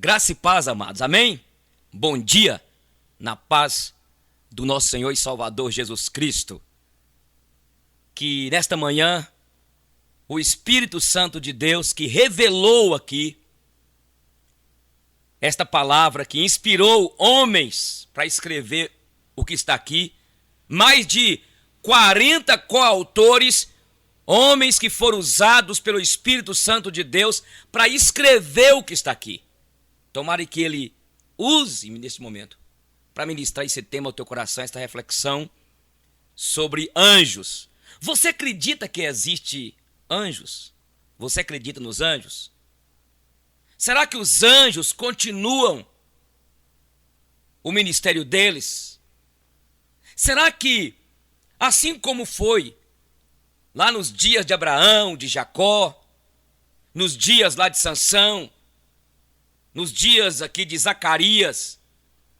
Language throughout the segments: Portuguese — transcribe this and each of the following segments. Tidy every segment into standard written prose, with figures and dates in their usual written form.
Graça e paz, amados. Amém? Bom dia, na paz do nosso Senhor e Salvador Jesus Cristo. Que nesta manhã, o Espírito Santo de Deus que revelou aqui esta palavra, que inspirou homens para escrever o que está aqui, mais de 40 coautores, homens que foram usados pelo Espírito Santo de Deus para escrever o que está aqui. Tomara que Ele use-me nesse momento para ministrar esse tema ao teu coração, esta reflexão sobre anjos. Você acredita que existe anjos? Você acredita nos anjos? Será que os anjos continuam o ministério deles? Será que, assim como foi lá nos dias de Abraão, de Jacó, nos dias lá de Sansão, nos dias aqui de Zacarias,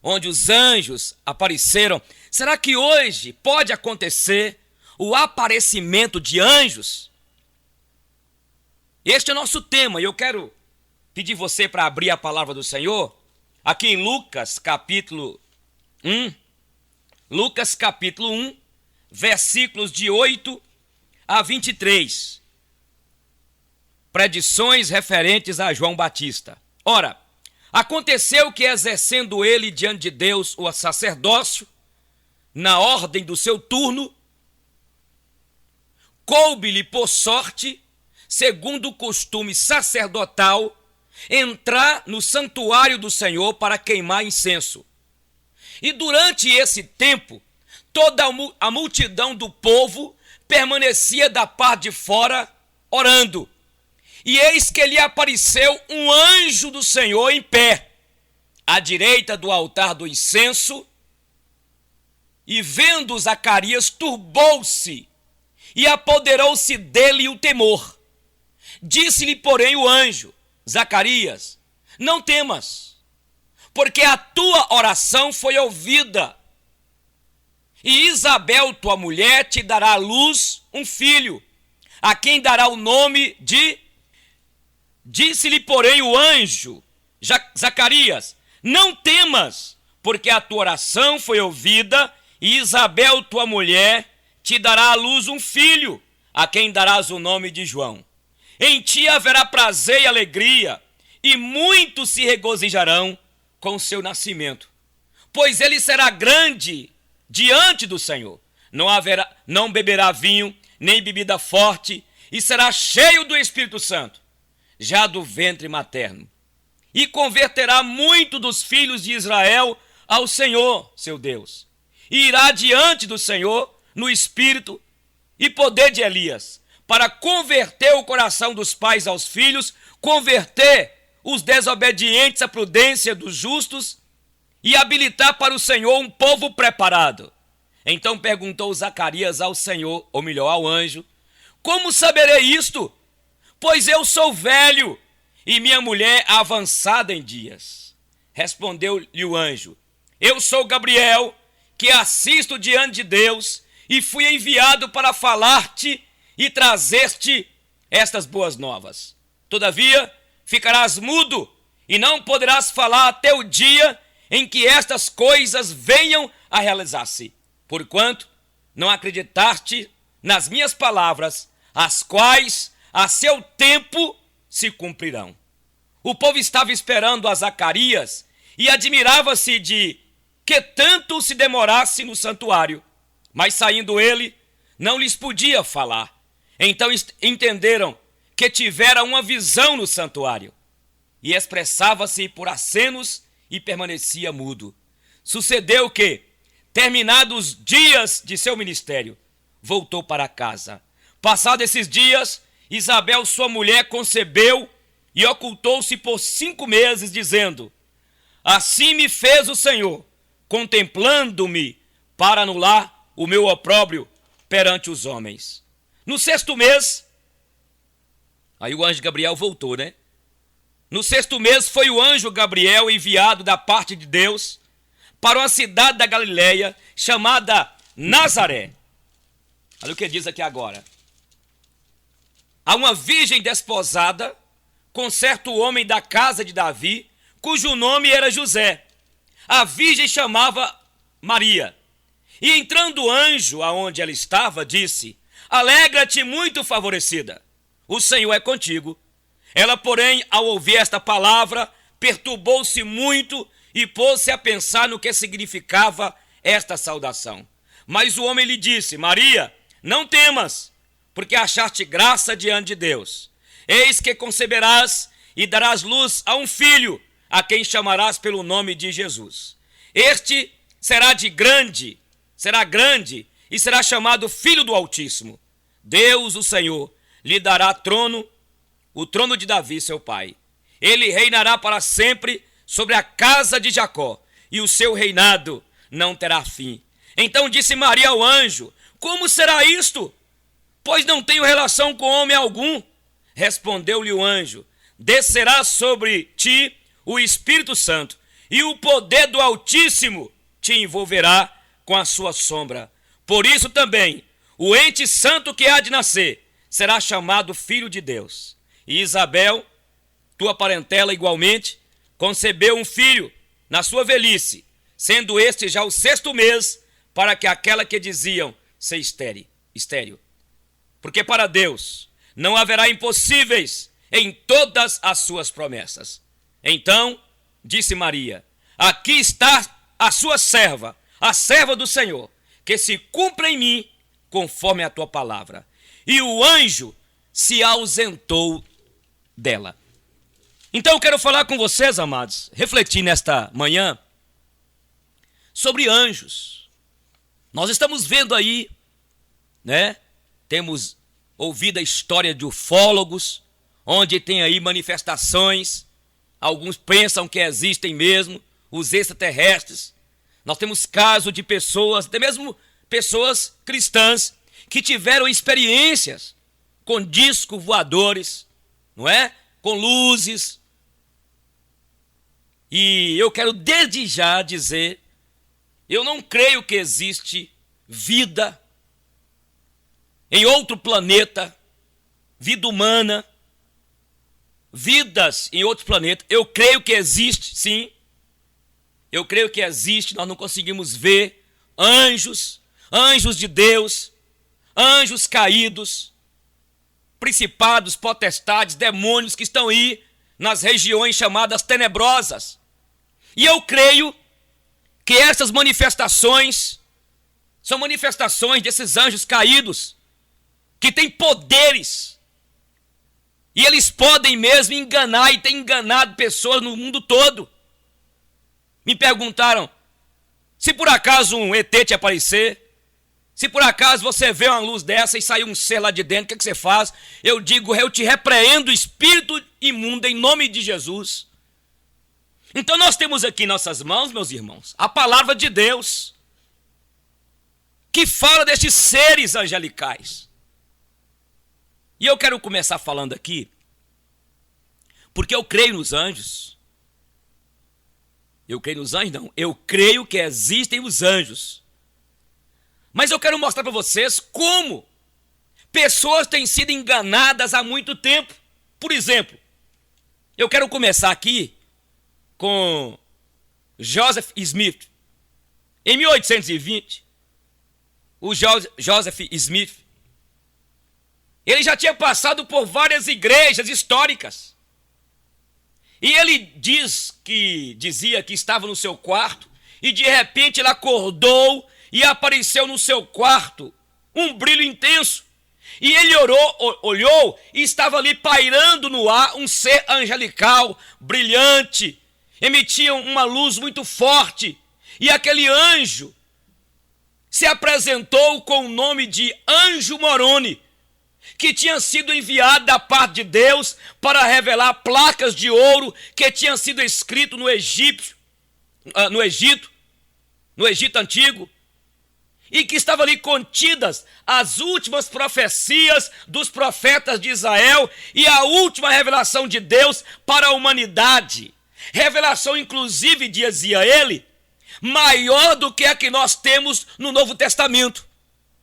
onde os anjos apareceram, será que hoje pode acontecer o aparecimento de anjos? Este é o nosso tema e eu quero pedir você para abrir a palavra do Senhor, aqui em Lucas capítulo 1, versículos de 8 a 23. Predições referentes a João Batista. Ora, aconteceu que, exercendo ele diante de Deus o sacerdócio, na ordem do seu turno, coube-lhe por sorte, segundo o costume sacerdotal, entrar no santuário do Senhor para queimar incenso. E durante esse tempo, toda a multidão do povo permanecia da parte de fora, orando. E eis que lhe apareceu um anjo do Senhor em pé, à direita do altar do incenso, e vendo Zacarias, turbou-se, e apoderou-se dele o temor. Disse-lhe, porém, o anjo: Zacarias, não temas, porque a tua oração foi ouvida, e Isabel, tua mulher, te dará à luz um filho, a quem dará o nome de... Disse-lhe, porém, o anjo: Zacarias, não temas, porque a tua oração foi ouvida, e Isabel, tua mulher, te dará à luz um filho, a quem darás o nome de João. Em ti haverá prazer e alegria, e muitos se regozijarão com o seu nascimento, pois ele será grande diante do Senhor. Não beberá vinho, nem bebida forte, e será cheio do Espírito Santo, já do ventre materno. E converterá muito dos filhos de Israel ao Senhor, seu Deus. E irá diante do Senhor no espírito e poder de Elias, para converter o coração dos pais aos filhos, converter os desobedientes à prudência dos justos e habilitar para o Senhor um povo preparado. Então perguntou Zacarias ao Senhor, ou melhor, ao anjo: como saberei isto? Pois eu sou velho e minha mulher avançada em dias. Respondeu-lhe o anjo: eu sou Gabriel, que assisto diante de Deus, e fui enviado para falar-te e trazer-te estas boas novas. Todavia, ficarás mudo e não poderás falar até o dia em que estas coisas venham a realizar-se, porquanto não acreditaste nas minhas palavras, as quais a seu tempo se cumprirão. O povo estava esperando a Zacarias e admirava-se de que tanto se demorasse no santuário, mas saindo ele, não lhes podia falar. Então entenderam que tivera uma visão no santuário, e expressava-se por acenos e permanecia mudo. Sucedeu que, terminados os dias de seu ministério, voltou para casa. Passados esses dias, Isabel, sua mulher, concebeu e ocultou-se por 5 meses, dizendo: assim me fez o Senhor, contemplando-me para anular o meu opróbrio perante os homens. No 6º mês, aí o anjo Gabriel voltou, né? No 6º mês foi o anjo Gabriel enviado da parte de Deus para uma cidade da Galileia chamada Nazaré. Olha o que diz aqui agora. A uma virgem desposada, com certo homem da casa de Davi, cujo nome era José. A virgem chamava Maria. E entrando o anjo aonde ela estava, disse: alegra-te, muito favorecida, o Senhor é contigo. Ela, porém, ao ouvir esta palavra, perturbou-se muito e pôs-se a pensar no que significava esta saudação. Mas o homem lhe disse: Maria, não temas, porque achaste graça diante de Deus. Eis que conceberás e darás luz a um filho, a quem chamarás pelo nome de Jesus. Este será grande e será chamado Filho do Altíssimo. Deus, o Senhor, lhe dará o trono de Davi, seu pai. Ele reinará para sempre sobre a casa de Jacó, e o seu reinado não terá fim. Então disse Maria ao anjo: como será isto? Pois não tenho relação com homem algum. Respondeu-lhe o anjo: descerá sobre ti o Espírito Santo, e o poder do Altíssimo te envolverá com a sua sombra. Por isso também o ente santo que há de nascer será chamado Filho de Deus. E Isabel, tua parentela, igualmente, concebeu um filho na sua velhice, sendo este já o 6º mês, para que aquela que diziam ser estéril. Porque para Deus não haverá impossíveis em todas as suas promessas. Então disse Maria: aqui está a sua serva, a serva do Senhor, que se cumpra em mim conforme a tua palavra. E o anjo se ausentou dela. Então eu quero falar com vocês, amados, refletir nesta manhã sobre anjos. Nós estamos vendo aí, né? Temos ouvido a história de ufólogos, onde tem aí manifestações. Alguns pensam que existem mesmo os extraterrestres. Nós temos casos de pessoas, até mesmo pessoas cristãs, que tiveram experiências com discos voadores, não é? Com luzes. E eu quero desde já dizer, eu não creio que existe vida em outro planeta, vida humana, vidas em outro planeta. Eu creio que existe, sim. Eu creio que existe, nós não conseguimos ver anjos de Deus, anjos caídos, principados, potestades, demônios que estão aí nas regiões chamadas tenebrosas. E eu creio que essas manifestações são manifestações desses anjos caídos, que têm poderes, e eles podem mesmo enganar, e têm enganado pessoas no mundo todo. Me perguntaram, se por acaso um ET te aparecer, se por acaso você vê uma luz dessa e sair um ser lá de dentro, o que você faz? Eu digo: eu te repreendo, espírito imundo, em nome de Jesus. Então nós temos aqui em nossas mãos, meus irmãos, a palavra de Deus, que fala destes seres angelicais. E eu quero começar falando aqui, porque eu creio nos anjos. Eu creio nos anjos, não. Eu creio que existem os anjos. Mas eu quero mostrar para vocês como pessoas têm sido enganadas há muito tempo. Por exemplo, eu quero começar aqui com Joseph Smith. Em 1820, o Joseph Smith, ele já tinha passado por várias igrejas históricas. E ele dizia que estava no seu quarto, e de repente ele acordou e apareceu no seu quarto um brilho intenso. E ele olhou e estava ali pairando no ar um ser angelical, brilhante, emitia uma luz muito forte. E aquele anjo se apresentou com o nome de Anjo Moroni, que tinha sido enviado da parte de Deus para revelar placas de ouro que tinham sido escritas no Egito antigo, e que estavam ali contidas as últimas profecias dos profetas de Israel e a última revelação de Deus para a humanidade. Revelação, inclusive, dizia ele, maior do que a que nós temos no Novo Testamento.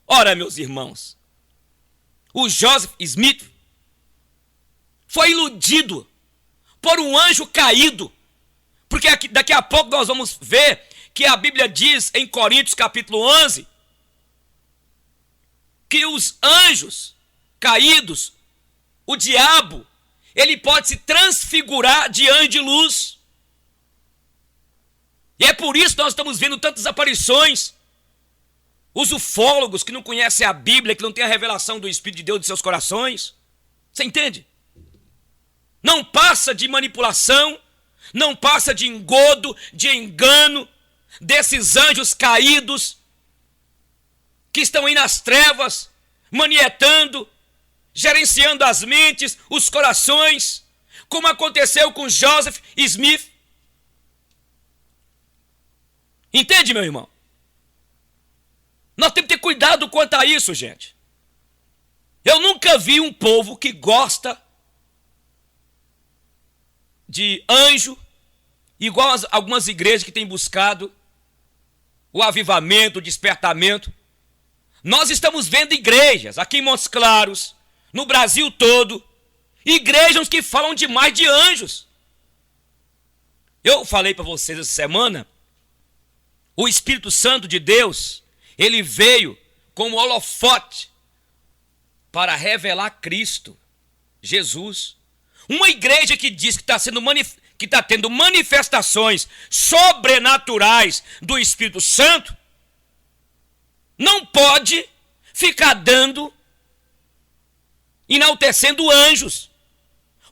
Ora, meus irmãos, o Joseph Smith foi iludido por um anjo caído, Porque daqui a pouco nós vamos ver que a Bíblia diz em Coríntios capítulo 11 que os anjos caídos, o diabo, ele pode se transfigurar de anjo de luz. E é por isso que nós estamos vendo tantas aparições. Os ufólogos que não conhecem a Bíblia, que não têm a revelação do Espírito de Deus em seus corações. Você entende? Não passa de manipulação, não passa de engodo, de engano desses anjos caídos que estão aí nas trevas, manietando, gerenciando as mentes, os corações, como aconteceu com Joseph Smith. Entende, meu irmão? Nós temos que ter cuidado quanto a isso, gente. Eu nunca vi um povo que gosta de anjo, igual algumas igrejas que têm buscado o avivamento, o despertamento. Nós estamos vendo igrejas aqui em Montes Claros, no Brasil todo, igrejas que falam demais de anjos. Eu falei para vocês essa semana, o Espírito Santo de Deus, ele veio como holofote para revelar Cristo, Jesus. Uma igreja que diz que está tendo manifestações sobrenaturais do Espírito Santo, não pode ficar enaltecendo anjos.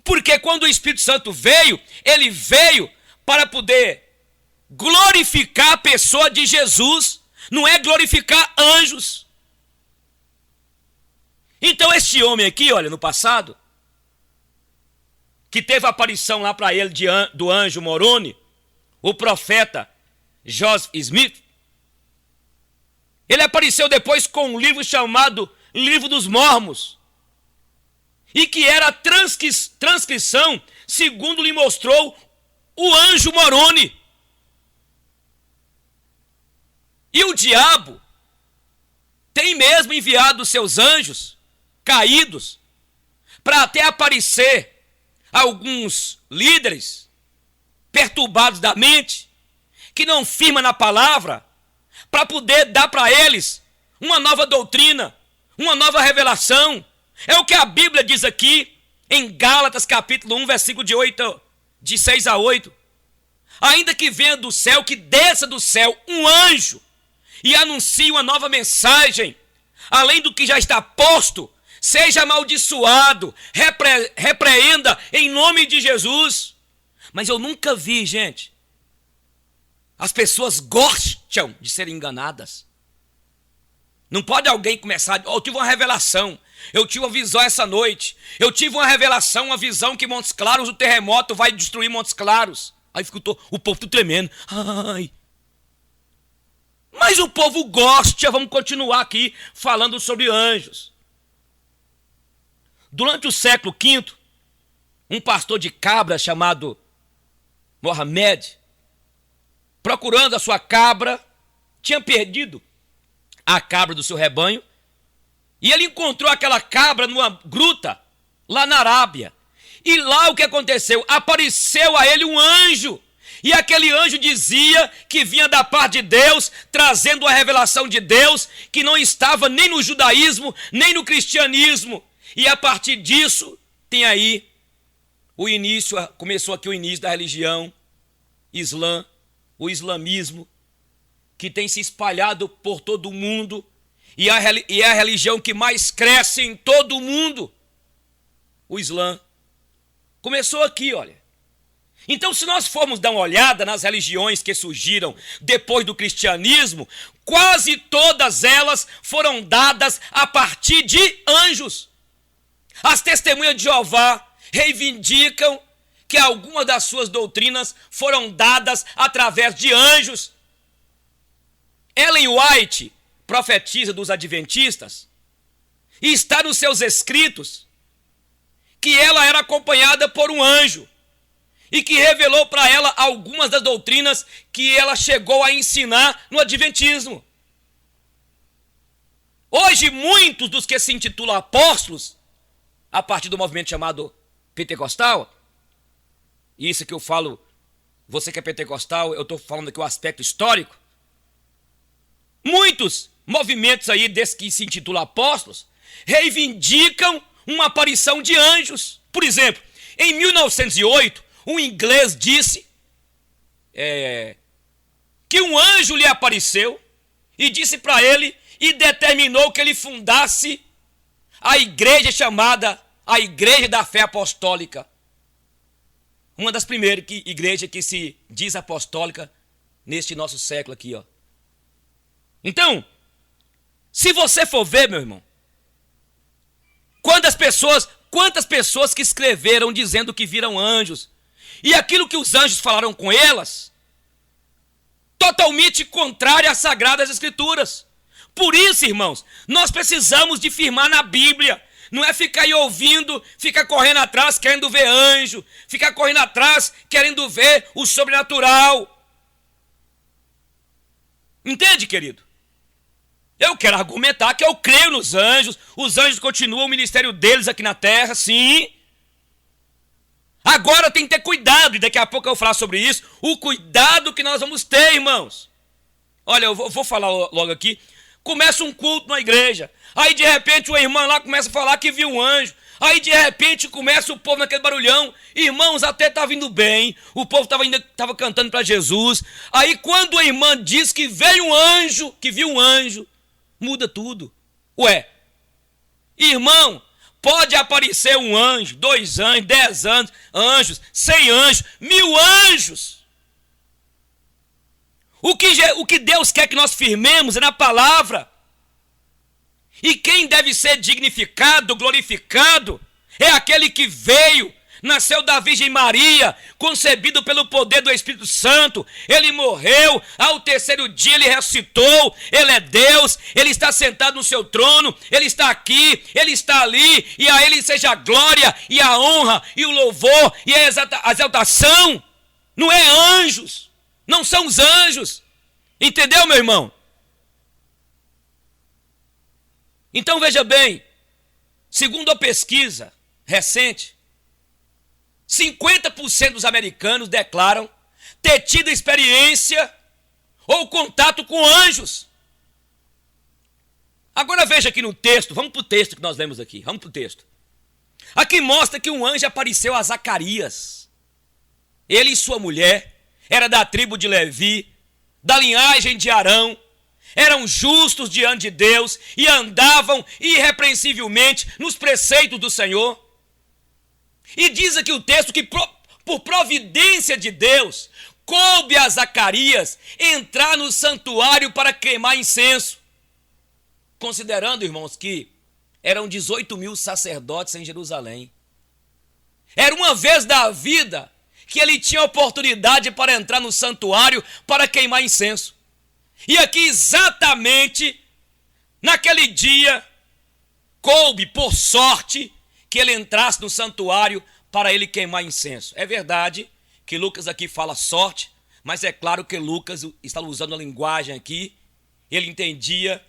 Porque quando o Espírito Santo veio, ele veio para poder glorificar a pessoa de Jesus, não é glorificar anjos. Então este homem aqui, olha, no passado, que teve a aparição lá para ele do anjo Moroni, o profeta Joseph Smith, ele apareceu depois com um livro chamado Livro dos Mormons, e que era a transcrição, segundo lhe mostrou o anjo Moroni. E o diabo tem mesmo enviado os seus anjos caídos para até aparecer alguns líderes perturbados da mente, que não firmam na palavra, para poder dar para eles uma nova doutrina, uma nova revelação. É o que a Bíblia diz aqui em Gálatas capítulo 1, versículo de 6 a 8. Ainda que venha do céu, que desça do céu um anjo e anuncie uma nova mensagem, além do que já está posto, seja amaldiçoado, repreenda em nome de Jesus. Mas eu nunca vi, gente, as pessoas gostam de serem enganadas. Não pode alguém começar, eu tive uma revelação, eu tive uma visão essa noite, eu tive uma revelação, uma visão que Montes Claros, o terremoto vai destruir Montes Claros. Aí ficou o povo tudo tremendo. Ai. Mas o povo gosta, vamos continuar aqui falando sobre anjos. Durante o século V, um pastor de cabra chamado Mohamed, procurando a sua cabra, tinha perdido a cabra do seu rebanho, e ele encontrou aquela cabra numa gruta, lá na Arábia. E lá o que aconteceu? Apareceu a ele um anjo, e aquele anjo dizia que vinha da parte de Deus, trazendo a revelação de Deus, que não estava nem no judaísmo, nem no cristianismo. E a partir disso, tem aí começou aqui o início da religião islã, o islamismo, que tem se espalhado por todo o mundo, e é a religião que mais cresce em todo o mundo, o Islã. Começou aqui, olha. Então, se nós formos dar uma olhada nas religiões que surgiram depois do cristianismo, quase todas elas foram dadas a partir de anjos. As testemunhas de Jeová reivindicam que algumas das suas doutrinas foram dadas através de anjos. Ellen White profetiza dos adventistas, e está nos seus escritos que ela era acompanhada por um anjo, e que revelou para ela algumas das doutrinas que ela chegou a ensinar no adventismo. Hoje, muitos dos que se intitulam apóstolos, a partir do movimento chamado pentecostal, e isso que eu falo Você que é pentecostal, eu estou falando aqui o aspecto histórico. Muitos movimentos aí, desses que se intitulam apóstolos, reivindicam uma aparição de anjos. Por exemplo, em 1908, um inglês disse que um anjo lhe apareceu e disse para ele e determinou que ele fundasse a igreja chamada a Igreja da Fé Apostólica. Uma das primeiras igrejas que se diz apostólica neste nosso século aqui, ó. Então, se você for ver, meu irmão, quantas pessoas que escreveram dizendo que viram anjos, e aquilo que os anjos falaram com elas, totalmente contrário às Sagradas Escrituras. Por isso, irmãos, nós precisamos de firmar na Bíblia. Não é ficar aí ouvindo, ficar correndo atrás querendo ver anjo, ficar correndo atrás querendo ver o sobrenatural. Entende, querido? Eu quero argumentar que eu creio nos anjos, os anjos continuam o ministério deles aqui na terra, sim. Agora tem que ter cuidado, e daqui a pouco eu vou falar sobre isso, o cuidado que nós vamos ter, irmãos. Olha, eu vou falar logo aqui. Começa um culto na igreja, aí de repente uma irmã lá começa a falar que viu um anjo, aí de repente começa o povo naquele barulhão, irmãos, até estava indo bem, o povo estava cantando para Jesus, aí quando a irmã diz que veio um anjo, que viu um anjo, muda tudo. Ué, irmão, pode aparecer um anjo, 2 anjos, 10 anjos, 100 anjos, 1000 anjos. O que Deus quer que nós firmemos é na palavra. E quem deve ser dignificado, glorificado, é aquele que veio, nasceu da Virgem Maria, concebido pelo poder do Espírito Santo. Ele morreu, ao 3º dia ele ressuscitou, ele é Deus, ele está sentado no seu trono, ele está aqui, ele está ali, e a ele seja a glória, e a honra, e o louvor, e a exaltação. Não é anjos. Não são os anjos. Entendeu, meu irmão? Então veja bem, segundo a pesquisa recente, 50% dos americanos declaram ter tido experiência ou contato com anjos. Agora veja aqui no texto, vamos para o texto que nós lemos aqui, vamos para o texto. Aqui mostra que um anjo apareceu a Zacarias. Ele e sua mulher, era da tribo de Levi, da linhagem de Arão, eram justos diante de Deus e andavam irrepreensivelmente nos preceitos do Senhor. E diz aqui o texto que por providência de Deus, coube a Zacarias entrar no santuário para queimar incenso. Considerando, irmãos, que eram 18.000 sacerdotes em Jerusalém. Era uma vez da vida que ele tinha oportunidade para entrar no santuário para queimar incenso. E aqui exatamente naquele dia coube por sorte que ele entrasse no santuário para ele queimar incenso. É verdade que Lucas aqui fala sorte, mas é claro que Lucas está usando a linguagem aqui, ele entendia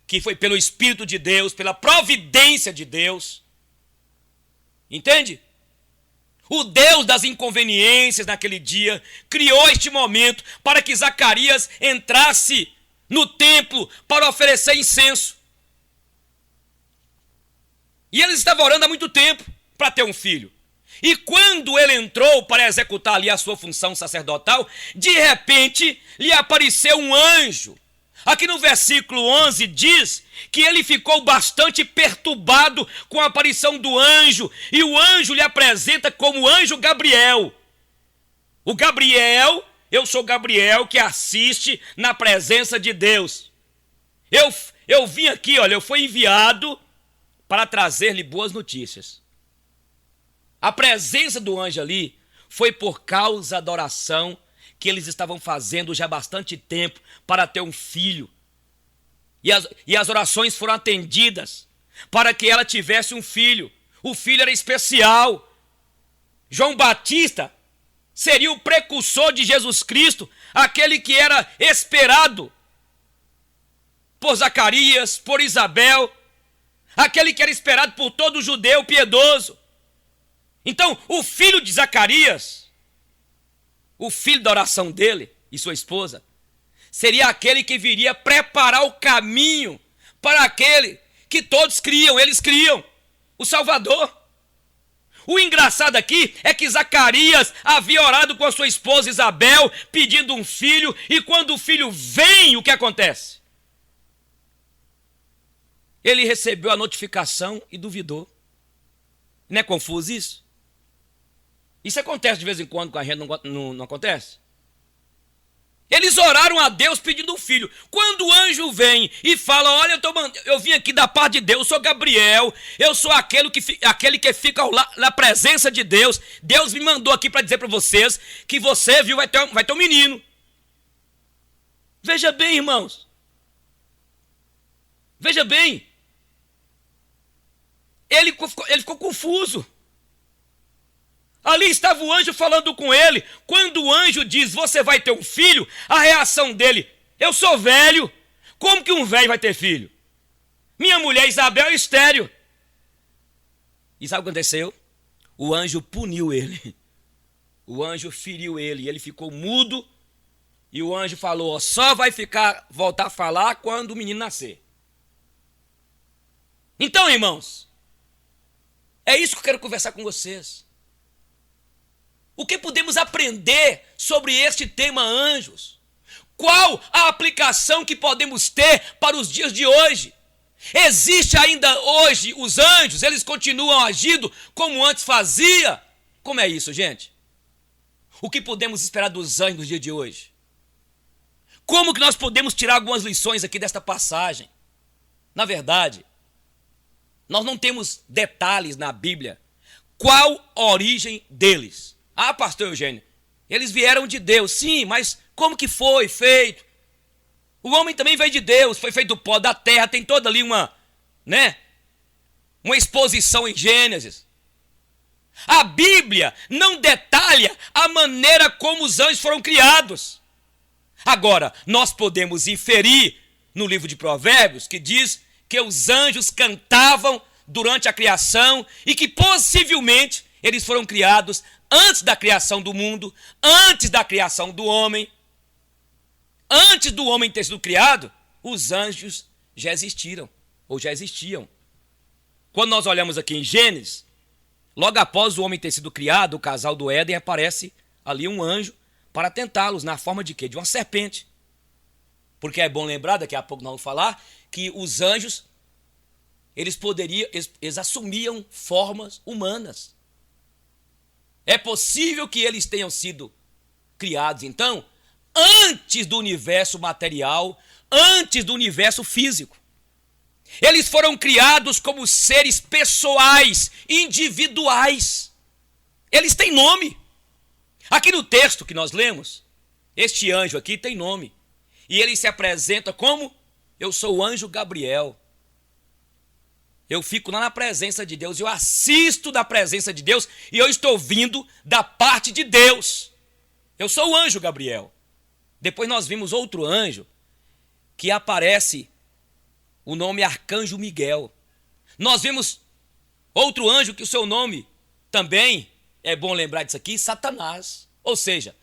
que foi pelo Espírito de Deus, pela providência de Deus. Entende? O Deus das inconveniências naquele dia criou este momento para que Zacarias entrasse no templo para oferecer incenso. E ele estava orando há muito tempo para ter um filho. E quando ele entrou para executar ali a sua função sacerdotal, de repente lhe apareceu um anjo. Aqui no versículo 11 diz que ele ficou bastante perturbado com a aparição do anjo, e o anjo lhe apresenta como anjo Gabriel. O Gabriel, eu sou Gabriel que assiste na presença de Deus. Eu vim aqui, olha, eu fui enviado para trazer-lhe boas notícias. A presença do anjo ali foi por causa da oração que eles estavam fazendo já há bastante tempo para ter um filho. E as orações foram atendidas para que ela tivesse um filho. O filho era especial. João Batista seria o precursor de Jesus Cristo, aquele que era esperado por Zacarias, por Isabel, aquele que era esperado por todo judeu piedoso. Então, o filho de Zacarias, o filho da oração dele e sua esposa, seria aquele que viria preparar o caminho para aquele que todos criam, eles criam, o Salvador. O engraçado aqui é que Zacarias havia orado com a sua esposa Isabel, pedindo um filho, e quando o filho vem, o que acontece? Ele recebeu a notificação e duvidou. Não é confuso isso? Isso acontece de vez em quando com a gente, não acontece? Eles oraram a Deus pedindo um filho. Quando o anjo vem e fala, olha, eu vim aqui da parte de Deus, eu sou Gabriel, eu sou aquele que fica na presença de Deus. Deus me mandou aqui para dizer para vocês que você, viu, vai ter um menino. Veja bem, irmãos. Veja bem. Ele ficou confuso. Ali estava o anjo falando com ele. Quando o anjo diz, você vai ter um filho, a reação dele, eu sou velho. Como que um velho vai ter filho? Minha mulher Isabel é estéril. E sabe o que aconteceu? O anjo puniu ele. O anjo feriu ele. E ele ficou mudo. E o anjo falou, só vai voltar a falar quando o menino nascer. Então, irmãos, é isso que eu quero conversar com vocês. O que podemos aprender sobre este tema anjos? Qual a aplicação que podemos ter para os dias de hoje? Existe ainda hoje os anjos? Eles continuam agindo como antes fazia? Como é isso, gente? O que podemos esperar dos anjos no dia de hoje? Como que nós podemos tirar algumas lições aqui desta passagem? Na verdade, nós não temos detalhes na Bíblia. Qual a origem deles? Ah, pastor Eugênio, eles vieram de Deus. Sim, mas como que foi feito? O homem também veio de Deus, foi feito do pó da terra, tem toda ali uma exposição em Gênesis. A Bíblia não detalha a maneira como os anjos foram criados. Agora, nós podemos inferir no livro de Provérbios, que diz que os anjos cantavam durante a criação e que possivelmente eles foram criados antes da criação do mundo, antes da criação do homem. Antes do homem ter sido criado, os anjos já existiram, ou já existiam. Quando nós olhamos aqui em Gênesis, logo após o homem ter sido criado, o casal do Éden, aparece ali um anjo para tentá-los, na forma de quê? De uma serpente. Porque é bom lembrar, daqui a pouco nós vamos falar, que os anjos, eles assumiam formas humanas. É possível que eles tenham sido criados, então, antes do universo material, antes do universo físico. Eles foram criados como seres pessoais, individuais. Eles têm nome. Aqui no texto que nós lemos, este anjo aqui tem nome. E ele se apresenta como: eu sou o anjo Gabriel. Eu fico lá na presença de Deus, eu assisto da presença de Deus e eu estou vindo da parte de Deus. Eu sou o anjo Gabriel. Depois nós vimos outro anjo que aparece o nome Arcanjo Miguel. Nós vimos outro anjo que o seu nome também, é bom lembrar disso aqui, Satanás. Ou seja,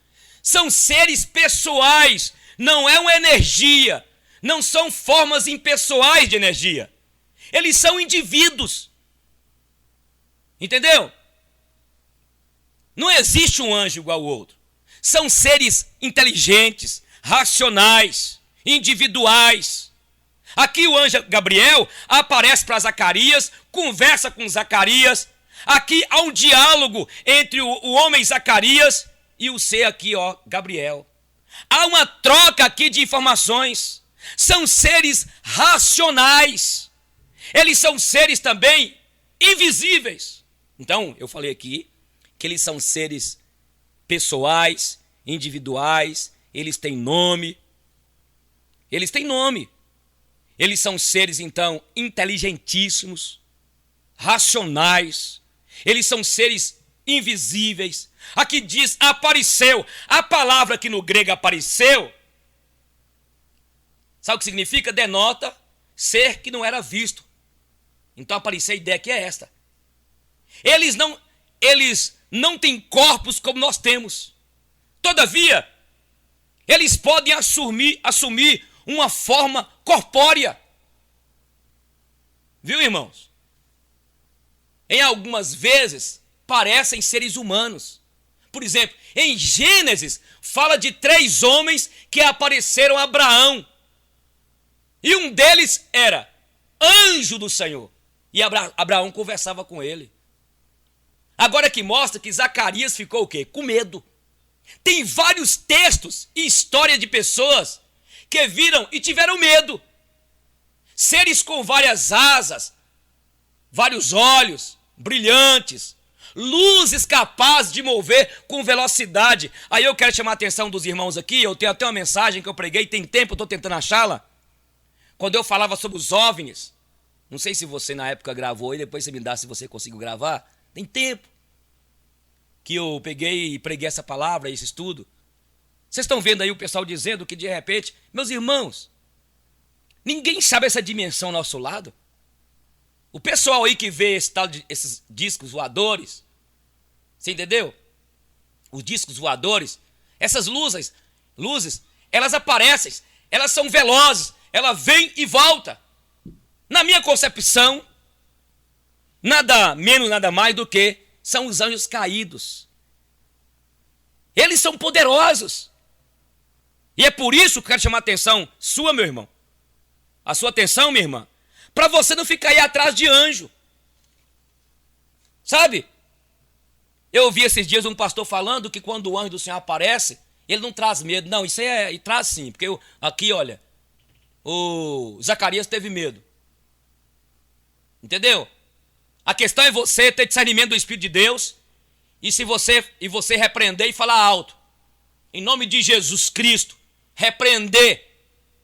são seres pessoais, não é uma energia, não são formas impessoais de energia. Eles são indivíduos. Entendeu? Não existe um anjo igual ao outro. São seres inteligentes, racionais, individuais. Aqui o anjo Gabriel aparece para Zacarias, conversa com Zacarias. Aqui há um diálogo entre o homem Zacarias e o ser aqui, Gabriel. Há uma troca aqui de informações. São seres racionais. Eles são seres também invisíveis. Então, eu falei aqui que eles são seres pessoais, individuais, eles têm nome. Eles têm nome. Eles são seres, então, inteligentíssimos, racionais. Eles são seres invisíveis. Aqui diz apareceu. A palavra que no grego apareceu, sabe o que significa? Denota ser que não era visto. Então aparecer, a ideia aqui é esta. Eles não têm corpos como nós temos. Todavia, eles podem assumir uma forma corpórea. Viu, irmãos? Em algumas vezes, parecem seres humanos. Por exemplo, em Gênesis, fala de 3 homens que apareceram a Abraão. E um deles era anjo do Senhor. E Abraão conversava com ele. Agora que mostra que Zacarias ficou o quê? Com medo. Tem vários textos e história de pessoas que viram e tiveram medo. Seres com várias asas, vários olhos, brilhantes, luzes capazes de mover com velocidade. Aí eu quero chamar a atenção dos irmãos aqui, eu tenho até uma mensagem que eu preguei, tem tempo, eu estou tentando achá-la. Quando eu falava sobre os OVNIs, não sei se você na época gravou e depois você me dá se você conseguiu gravar, tem tempo que eu peguei e preguei essa palavra, esse estudo. Vocês estão vendo aí o pessoal dizendo que de repente, meus irmãos, ninguém sabe essa dimensão ao nosso lado. O pessoal aí que vê esses discos voadores, você entendeu? Os discos voadores, essas luzes, elas aparecem, elas são velozes, ela vem e volta. Na minha concepção, nada menos, nada mais do que são os anjos caídos. Eles são poderosos. E é por isso que eu quero chamar a atenção sua, meu irmão. A sua atenção, minha irmã. Para você não ficar aí atrás de anjo. Sabe? Eu ouvi esses dias um pastor falando que quando o anjo do Senhor aparece, ele não traz medo. Não, isso e traz sim. Porque aqui, olha, o Zacarias teve medo. Entendeu? A questão é você ter discernimento do Espírito de Deus e você repreender e falar alto. Em nome de Jesus Cristo, repreender.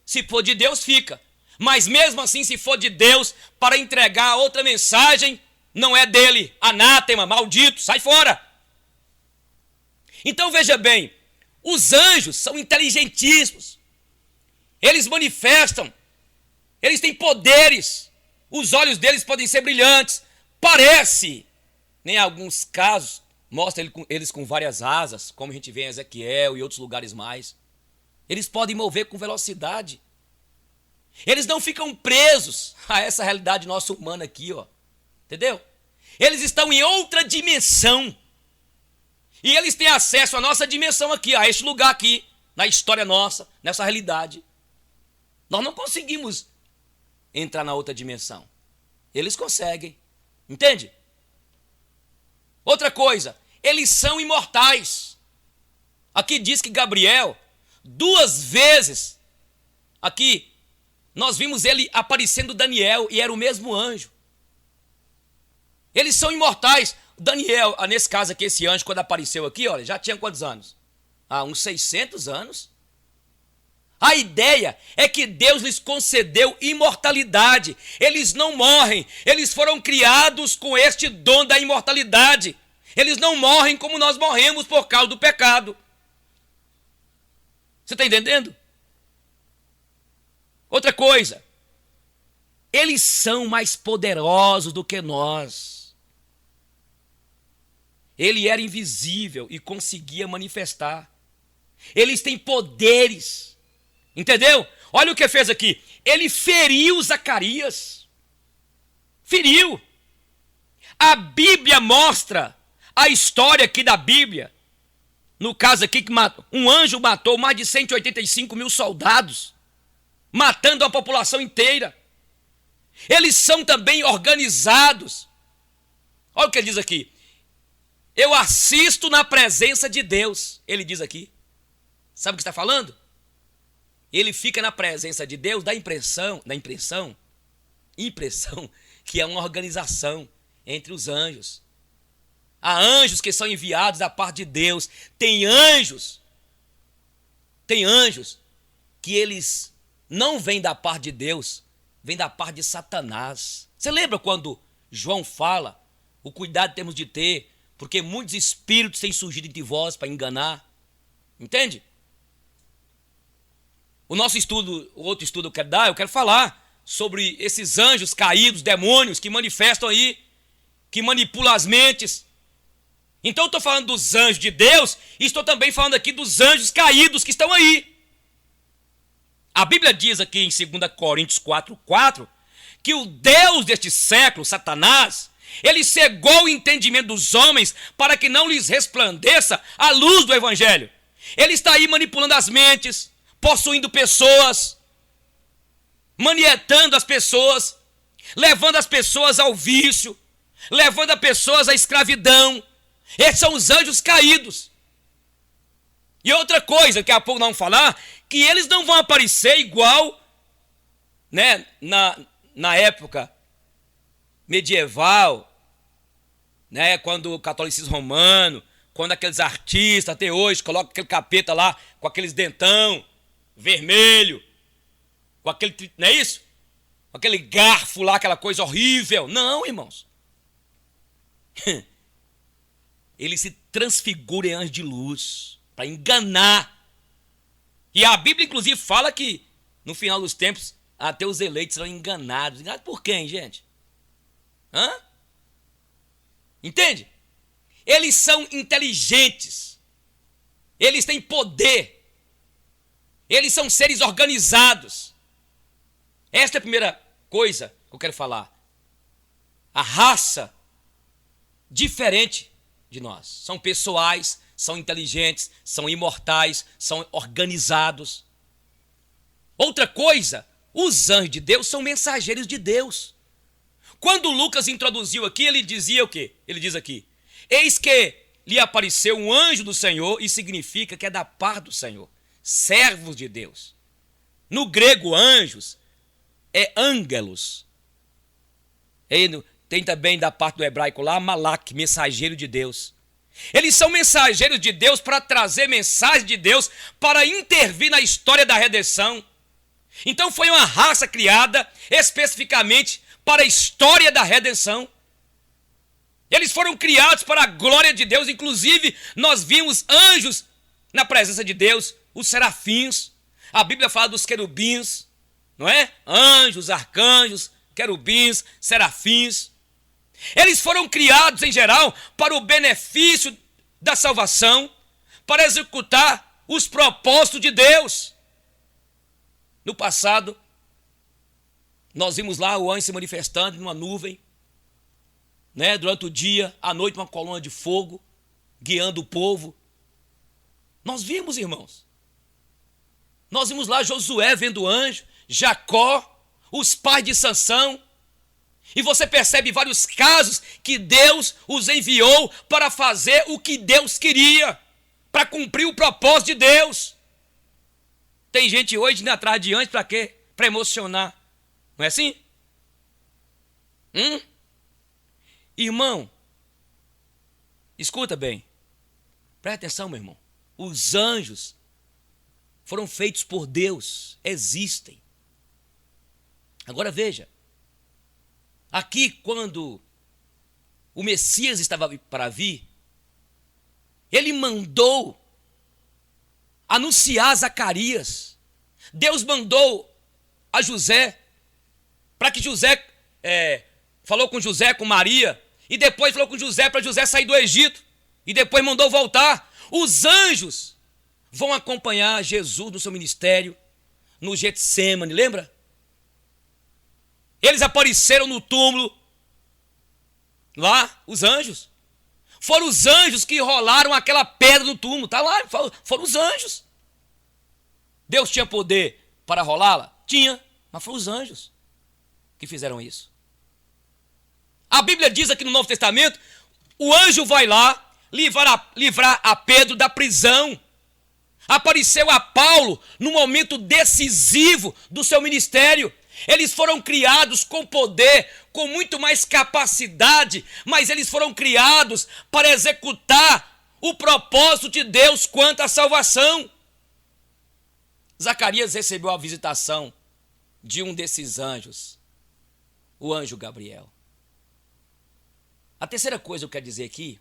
Se for de Deus, fica. Mas mesmo assim, se for de Deus, para entregar outra mensagem, não é dele. Anátema, maldito, sai fora. Então veja bem, os anjos são inteligentíssimos. Eles manifestam, eles têm poderes. Os olhos deles podem ser brilhantes. Parece, em alguns casos, mostra eles com várias asas, como a gente vê em Ezequiel e outros lugares mais. Eles podem mover com velocidade. Eles não ficam presos a essa realidade nossa humana aqui, ó. Entendeu? Eles estão em outra dimensão. E eles têm acesso à nossa dimensão aqui, a este lugar aqui, na história nossa, nessa realidade. Nós não conseguimos entrar na outra dimensão. Eles conseguem. Entende? Outra coisa, eles são imortais. Aqui diz que Gabriel, 2 vezes, aqui, nós vimos ele aparecendo Daniel e era o mesmo anjo. Eles são imortais. Daniel, nesse caso aqui, esse anjo, quando apareceu aqui, olha, já tinha quantos anos? Uns 600 anos. A ideia é que Deus lhes concedeu imortalidade. Eles não morrem. Eles foram criados com este dom da imortalidade. Eles não morrem como nós morremos por causa do pecado. Você está entendendo? Outra coisa. Eles são mais poderosos do que nós. Ele era invisível e conseguia manifestar. Eles têm poderes. Entendeu? Olha o que fez aqui. Ele feriu Zacarias. Feriu. A Bíblia mostra a história aqui da Bíblia. No caso aqui, que um anjo matou mais de 185 mil soldados, matando a população inteira. Eles são também organizados. Olha o que ele diz aqui. Eu assisto na presença de Deus. Ele diz aqui. Sabe o que está falando? Ele fica na presença de Deus, dá impressão que é uma organização entre os anjos. Há anjos que são enviados da parte de Deus. Tem anjos que eles não vêm da parte de Deus, vêm da parte de Satanás. Você lembra quando João fala, o cuidado que temos de ter, porque muitos espíritos têm surgido entre vós para enganar. Entende? O nosso estudo, o outro estudo que eu quero falar sobre esses anjos caídos, demônios que manifestam aí, que manipulam as mentes. Então eu estou falando dos anjos de Deus e estou também falando aqui dos anjos caídos que estão aí. A Bíblia diz aqui em 2 Coríntios 4:4 que o Deus deste século, Satanás, ele cegou o entendimento dos homens para que não lhes resplandeça a luz do Evangelho. Ele está aí manipulando as mentes, possuindo pessoas, manietando as pessoas, levando as pessoas ao vício, levando as pessoas à escravidão. Esses são os anjos caídos. E outra coisa que a pouco nós vamos falar, que eles não vão aparecer igual, né, na época medieval, né, quando o catolicismo romano, quando aqueles artistas até hoje colocam aquele capeta lá com aqueles dentão vermelho, com aquele, não é isso? Com aquele garfo lá, aquela coisa horrível. Não, irmãos. Ele se transfigura em anjo de luz para enganar. E a Bíblia, inclusive, fala que no final dos tempos, até os eleitos serão enganados. Enganados por quem, gente? Hã? Entende? Eles são inteligentes. Eles têm poder. Eles são seres organizados. Esta é a primeira coisa que eu quero falar. A raça diferente de nós. São pessoais, são inteligentes, são imortais, são organizados. Outra coisa, os anjos de Deus são mensageiros de Deus. Quando Lucas introduziu aqui, ele dizia o quê? Ele diz aqui: eis que lhe apareceu um anjo do Senhor, e significa que é da parte do Senhor. Servos de Deus. No grego, anjos é ângelos. Tem também da parte do hebraico lá, malak, mensageiro de Deus. Eles são mensageiros de Deus para trazer mensagem de Deus, para intervir na história da redenção. Então foi uma raça criada especificamente para a história da redenção. Eles foram criados para a glória de Deus. Inclusive, nós vimos anjos na presença de Deus, os serafins. A Bíblia fala dos querubins, não é? Anjos, arcanjos, querubins, serafins. Eles foram criados, em geral, para o benefício da salvação, para executar os propósitos de Deus. No passado, nós vimos lá o anjo se manifestando numa nuvem, né? Durante o dia, à noite, uma coluna de fogo, guiando o povo. Nós vimos, irmãos. Nós vimos lá Josué vendo o anjo, Jacó, os pais de Sansão. E você percebe vários casos que Deus os enviou para fazer o que Deus queria, para cumprir o propósito de Deus. Tem gente hoje indo atrás de anjos para quê? Para emocionar. Não é assim? Irmão, escuta bem. Presta atenção, meu irmão. Os anjos foram feitos por Deus, existem. Agora veja. Aqui, quando o Messias estava para vir, ele mandou anunciar a Zacarias. Deus mandou a José, para que José falou com José, com Maria, e depois falou com José para José sair do Egito, e depois mandou voltar. Os anjos vão acompanhar Jesus no seu ministério, no Getsêmani, lembra? Eles apareceram no túmulo, lá, os anjos. Foram os anjos que rolaram aquela pedra no túmulo, está lá, foram os anjos. Deus tinha poder para rolá-la? Tinha, mas foram os anjos que fizeram isso. A Bíblia diz aqui no Novo Testamento, o anjo vai lá livrar a Pedro da prisão. Apareceu a Paulo no momento decisivo do seu ministério. Eles foram criados com poder, com muito mais capacidade, mas eles foram criados para executar o propósito de Deus quanto à salvação. Zacarias recebeu a visitação de um desses anjos, o anjo Gabriel. A terceira coisa que eu quero dizer aqui,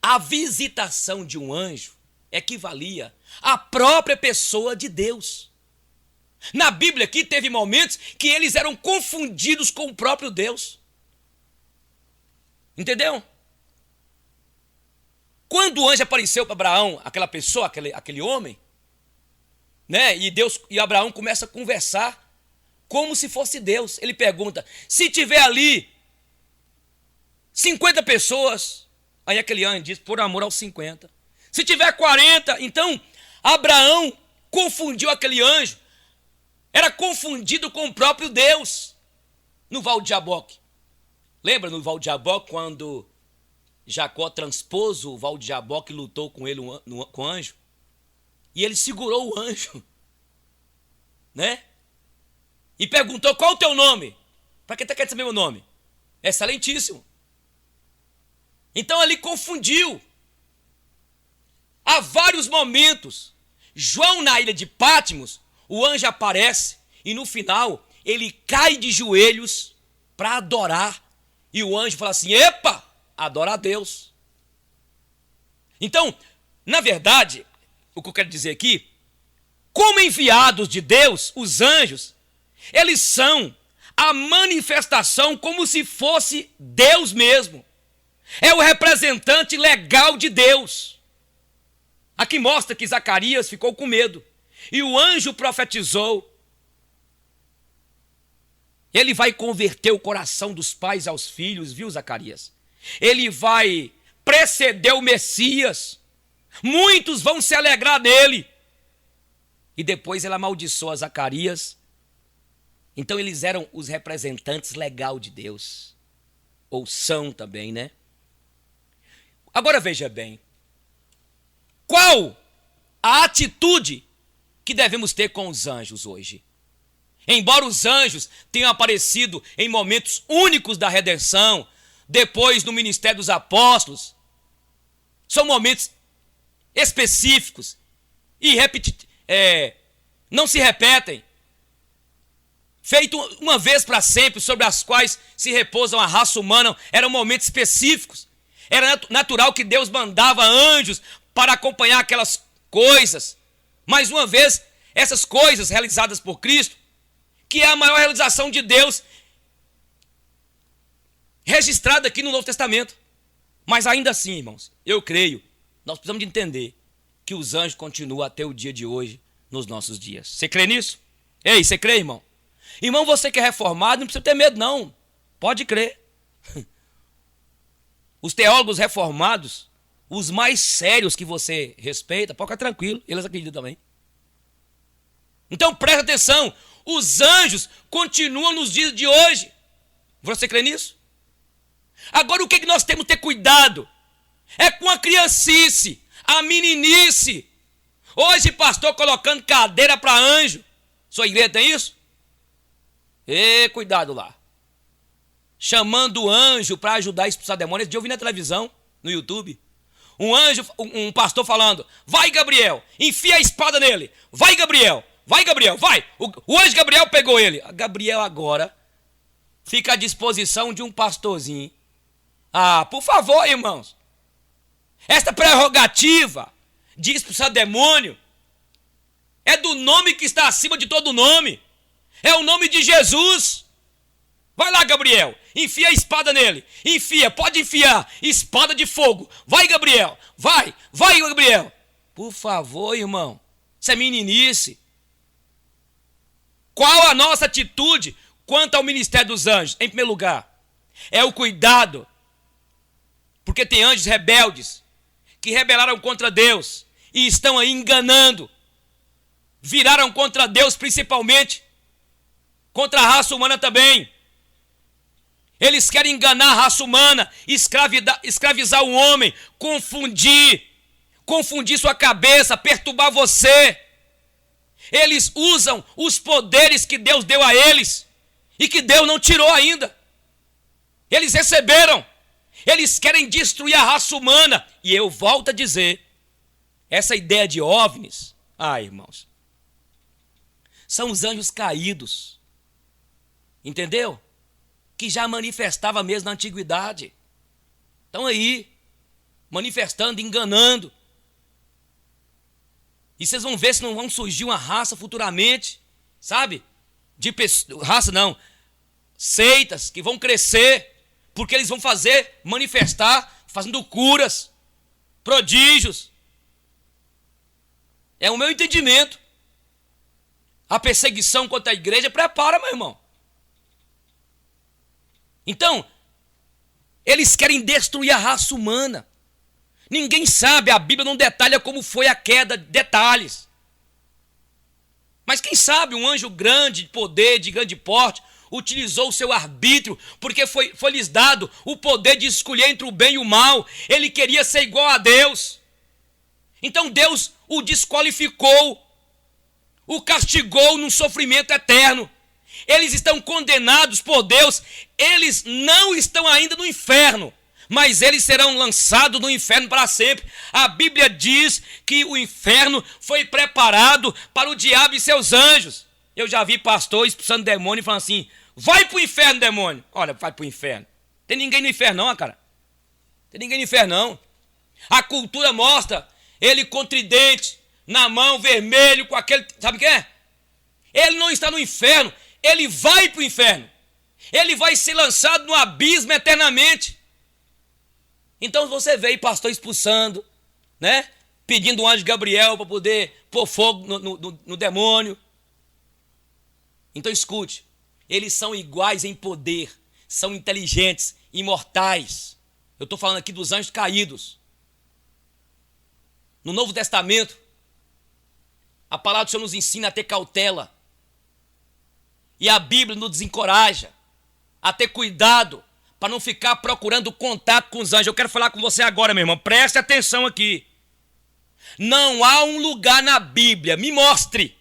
a visitação de um anjo equivalia à própria pessoa de Deus. Na Bíblia aqui teve momentos que eles eram confundidos com o próprio Deus. Entendeu? Quando o anjo apareceu para Abraão, aquela pessoa, aquele homem, né? E Abraão começa a conversar como se fosse Deus. Ele pergunta: se tiver ali 50 pessoas, aí aquele anjo diz: por amor aos 50. Se tiver 40, então Abraão confundiu aquele anjo. Era confundido com o próprio Deus no Val de Jaboque. Lembra no Val de Jaboque, quando Jacó transpôs o Val de Jaboque e lutou com ele, com o anjo? E ele segurou o anjo, né? E perguntou: qual o teu nome? Para que você quer saber meu nome? Excelentíssimo. Então ele confundiu. Há vários momentos. João, na ilha de Patmos, o anjo aparece e no final ele cai de joelhos para adorar. E o anjo fala assim: epa, adora a Deus. Então, na verdade, o que eu quero dizer aqui, como enviados de Deus, os anjos, eles são a manifestação como se fosse Deus mesmo. É o representante legal de Deus. Aqui mostra que Zacarias ficou com medo. E o anjo profetizou. Ele vai converter o coração dos pais aos filhos, viu, Zacarias? Ele vai preceder o Messias. Muitos vão se alegrar nele. E depois ele amaldiçoa Zacarias. Então eles eram os representantes legais de Deus. Ou são também, né? Agora veja bem. Qual a atitude que devemos ter com os anjos hoje? Embora os anjos tenham aparecido em momentos únicos da redenção, depois no ministério dos apóstolos, são momentos específicos e não se repetem, feito uma vez para sempre, sobre as quais se repousam a raça humana. Eram momentos específicos. Era natural que Deus mandava anjos para acompanhar aquelas coisas. Mais uma vez, essas coisas realizadas por Cristo, que é a maior realização de Deus registrada aqui no Novo Testamento. Mas ainda assim, irmãos, eu creio, nós precisamos de entender que os anjos continuam até o dia de hoje, nos nossos dias. Você crê nisso? Ei, você crê, irmão? Irmão, você que é reformado, não precisa ter medo, não. Pode crer. Os teólogos reformados, os mais sérios que você respeita, pode ficar tranquilo, eles acreditam também. Então presta atenção, os anjos continuam nos dias de hoje. Você crê nisso? Agora o que nós temos que ter cuidado? É com a criancice, a meninice. Hoje, pastor colocando cadeira para anjo. Sua igreja tem isso? Cuidado lá. Chamando o anjo para ajudar a expulsar demônios. Eu vi na televisão, no YouTube, um pastor falando: vai, Gabriel, enfia a espada nele. Vai, Gabriel, vai. O anjo Gabriel pegou ele. Gabriel agora fica à disposição de um pastorzinho. Por favor, irmãos. Esta prerrogativa de expulsar demônio é do nome que está acima de todo nome. É o nome de Jesus. Vai lá, Gabriel, enfia a espada nele. Enfia, pode enfiar, espada de fogo. Vai, Gabriel, vai, Gabriel. Por favor, irmão, isso é meninice. Qual a nossa atitude quanto ao ministério dos anjos? Em primeiro lugar, é o cuidado. Porque tem anjos rebeldes que rebelaram contra Deus e estão aí enganando. Viraram contra Deus principalmente, contra a raça humana também. Eles querem enganar a raça humana, escravizar o homem, confundir sua cabeça, perturbar você. Eles usam os poderes que Deus deu a eles e que Deus não tirou ainda. Eles receberam. Eles querem destruir a raça humana. E eu volto a dizer, essa ideia de OVNIs, irmãos, são os anjos caídos. Entendeu? Que já manifestava mesmo na antiguidade. Estão aí, manifestando, enganando. E vocês vão ver se não vão surgir uma raça futuramente, sabe? Raça não, seitas que vão crescer, porque eles vão manifestar, fazendo curas. prodígios. É o meu entendimento. A perseguição contra a igreja prepara, meu irmão. Então, eles querem destruir a raça humana. Ninguém sabe, a Bíblia não detalha como foi a queda, detalhes. Mas quem sabe um anjo grande, de poder, de grande porte, utilizou o seu arbítrio, porque foi lhes dado o poder de escolher entre o bem e o mal. Ele queria ser igual a Deus. Então Deus o desqualificou, o castigou num sofrimento eterno. Eles estão condenados por Deus, eles não estão ainda no inferno, mas eles serão lançados no inferno para sempre. A Bíblia diz que o inferno foi preparado para o diabo e seus anjos. Eu já vi pastor expulsando demônio e falando assim: vai para o inferno, demônio. Olha, vai para o inferno. Tem ninguém no inferno não, cara. Tem ninguém no inferno não. A cultura mostra ele com tridente, na mão, vermelho, com aquele... Sabe o que é? Ele não está no inferno, ele vai para o inferno. Ele vai ser lançado no abismo eternamente. Então você vê aí pastor expulsando, né? Pedindo o anjo Gabriel para poder pôr fogo no demônio. Então escute, eles são iguais em poder, são inteligentes, imortais. Eu estou falando aqui dos anjos caídos. No Novo Testamento, a palavra do Senhor nos ensina a ter cautela. E a Bíblia nos desencoraja a ter cuidado para não ficar procurando contato com os anjos. Eu quero falar com você agora, meu irmão. Preste atenção aqui. Não há um lugar na Bíblia, me mostre.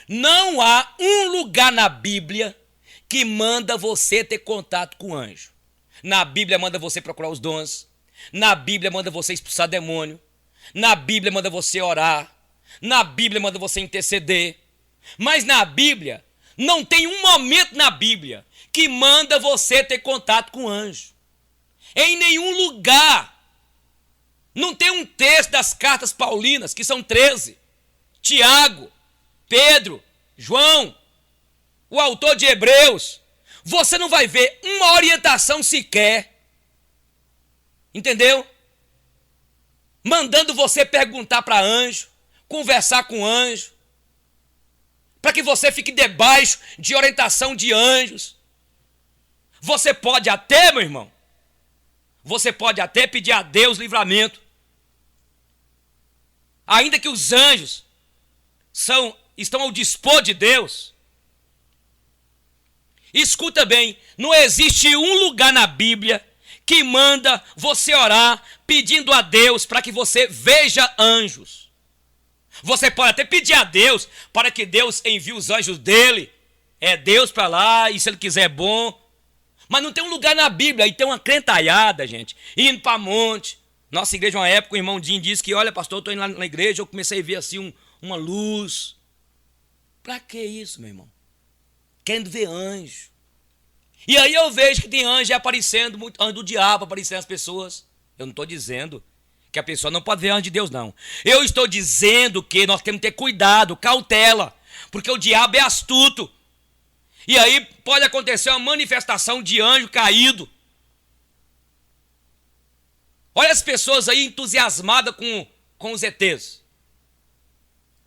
Não há um lugar na Bíblia que manda você ter contato com o anjo. Na Bíblia manda você procurar os dons. Na Bíblia manda você expulsar demônio. Na Bíblia manda você orar. Na Bíblia manda você interceder. Mas na Bíblia, não tem um momento na Bíblia que manda você ter contato com o anjo. Em nenhum lugar. Não tem um texto das cartas paulinas, que são 13. Tiago, Pedro, João, o autor de Hebreus. Você não vai ver uma orientação sequer. Entendeu? Mandando você perguntar para anjo, conversar com anjo, para que você fique debaixo de orientação de anjos. Você pode até, meu irmão, você pode até pedir a Deus livramento. Ainda que os anjos estão ao dispor de Deus. Escuta bem, não existe um lugar na Bíblia que manda você orar pedindo a Deus para que você veja anjos. Você pode até pedir a Deus para que Deus envie os anjos dele. É Deus para lá, e se ele quiser é bom. Mas não tem um lugar na Bíblia, aí tem uma crentalhada, gente, indo para monte. Nossa igreja, uma época, o irmão Dinho disse que, olha, pastor, eu estou indo lá na igreja, eu comecei a ver assim uma luz. Para que isso, meu irmão? Querendo ver anjo. E aí eu vejo que tem anjo aparecendo, anjo do diabo aparecendo as pessoas. Eu não estou dizendo que a pessoa não pode ver anjo de Deus, não. Eu estou dizendo que nós temos que ter cuidado, cautela, porque o diabo é astuto. E aí pode acontecer uma manifestação de anjo caído. Olha as pessoas aí entusiasmadas com os ETs,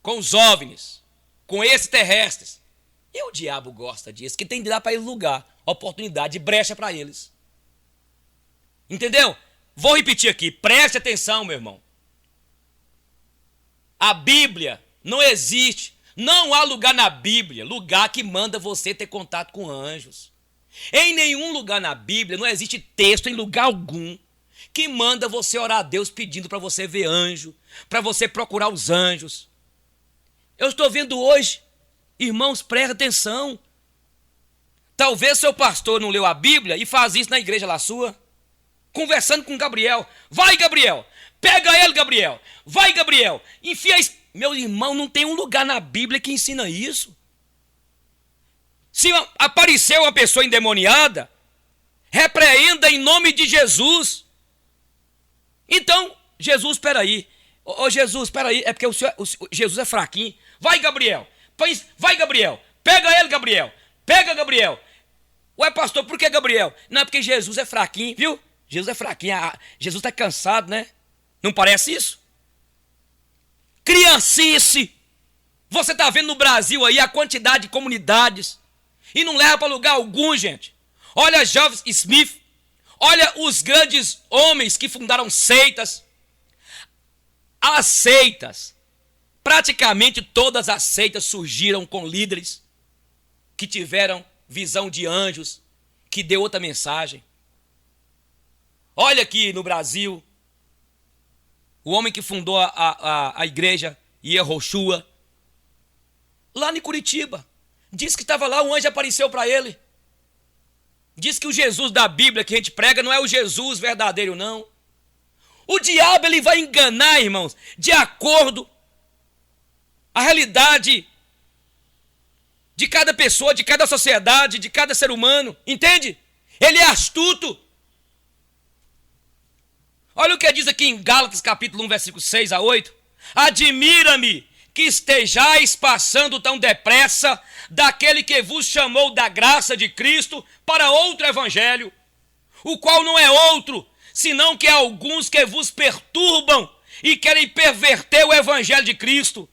com os OVNIs, com extraterrestres. E o diabo gosta disso, que tem de dar para eles lugar, oportunidade, brecha para eles. Entendeu? Vou repetir aqui, preste atenção, meu irmão. A Bíblia não existe, não há lugar na Bíblia, lugar que manda você ter contato com anjos. Em nenhum lugar na Bíblia, não existe texto em lugar algum que manda você orar a Deus pedindo para você ver anjo, para você procurar os anjos. Eu estou vendo hoje, irmãos, presta atenção. Talvez seu pastor não leu a Bíblia e faz isso na igreja lá sua, conversando com Gabriel. Vai, Gabriel, pega ele, Gabriel. Vai, Gabriel, enfia isso. Meu irmão, não tem um lugar na Bíblia que ensina isso. Se apareceu uma pessoa endemoniada, repreenda em nome de Jesus. Então, Jesus, espera aí. Ô Jesus, espera aí, é porque Jesus é fraquinho. Vai, Gabriel. Vai, Gabriel. Pega ele, Gabriel. Pega, Gabriel. Ué, pastor, por que Gabriel? Não, é porque Jesus é fraquinho, viu? Jesus é fraquinho, Jesus está cansado, né? Não parece isso? Criancice! Você está vendo no Brasil aí a quantidade de comunidades e não leva para lugar algum, gente. Olha Joseph Smith, olha os grandes homens que fundaram seitas. As seitas, praticamente todas as seitas surgiram com líderes que tiveram visão de anjos, que deu outra mensagem. Olha aqui no Brasil, o homem que fundou a igreja Yehoshua, lá em Curitiba, disse que estava lá, um anjo apareceu para ele. Diz que o Jesus da Bíblia que a gente prega não é o Jesus verdadeiro, não. O diabo, ele vai enganar, irmãos, de acordo a realidade de cada pessoa, de cada sociedade, de cada ser humano, entende? Ele é astuto. Olha o que diz aqui em Gálatas capítulo 1, versículo 6 a 8. Admira-me que estejais passando tão depressa daquele que vos chamou da graça de Cristo para outro evangelho, o qual não é outro, senão que há alguns que vos perturbam e querem perverter o evangelho de Cristo.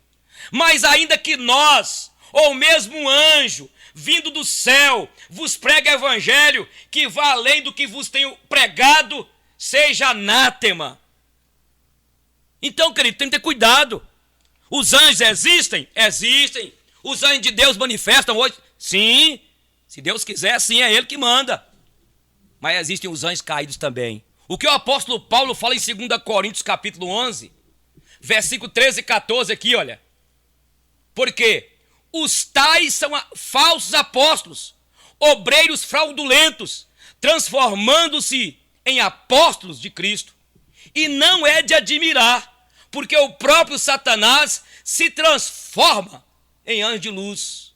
Mas ainda que nós, ou mesmo um anjo, vindo do céu, vos prega evangelho que vá além do que vos tenho pregado, seja anátema. Então, querido, tem que ter cuidado. Os anjos existem? Existem. Os anjos de Deus manifestam hoje? Sim. Se Deus quiser, sim, é Ele que manda. Mas existem os anjos caídos também. O que o apóstolo Paulo fala em 2 Coríntios capítulo 11, versículo 13 e 14 aqui, olha. Porque os tais são falsos apóstolos, obreiros fraudulentos, transformando-se em apóstolos de Cristo. E não é de admirar, porque o próprio Satanás se transforma em anjo de luz.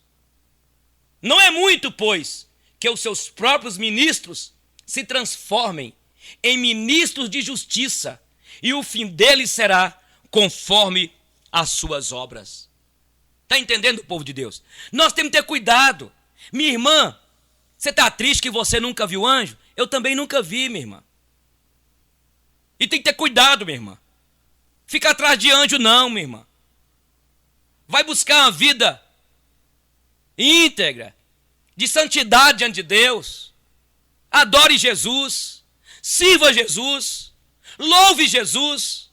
Não é muito, pois, que os seus próprios ministros se transformem em ministros de justiça, e o fim deles será conforme as suas obras. Está entendendo, povo de Deus? Nós temos que ter cuidado. Minha irmã, você está triste que você nunca viu anjo? Eu também nunca vi, minha irmã. E tem que ter cuidado, minha irmã. Fica atrás de anjo não, minha irmã. Vai buscar uma vida íntegra, de santidade diante de Deus. Adore Jesus. Sirva Jesus. Louve Jesus.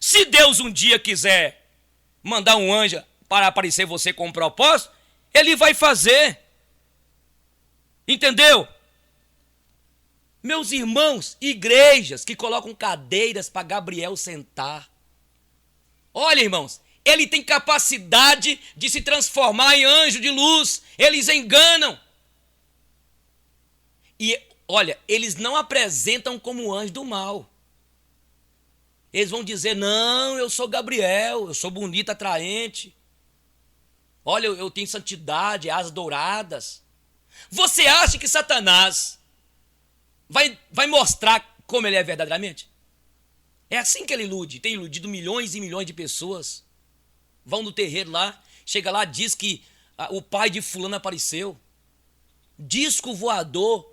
Se Deus um dia quiser mandar um anjo para aparecer você com um propósito, Ele vai fazer. Entendeu? Meus irmãos, igrejas que colocam cadeiras para Gabriel sentar. Olha, irmãos, ele tem capacidade de se transformar em anjo de luz. Eles enganam. E, olha, eles não apresentam como anjo do mal. Eles vão dizer, não, eu sou Gabriel, eu sou bonito, atraente. Olha, eu tenho santidade, asas douradas. Você acha que Satanás vai mostrar como ele é verdadeiramente? É assim que ele ilude. Tem iludido milhões e milhões de pessoas. Vão no terreiro lá, chega lá, diz que o pai de fulano apareceu. Disco voador,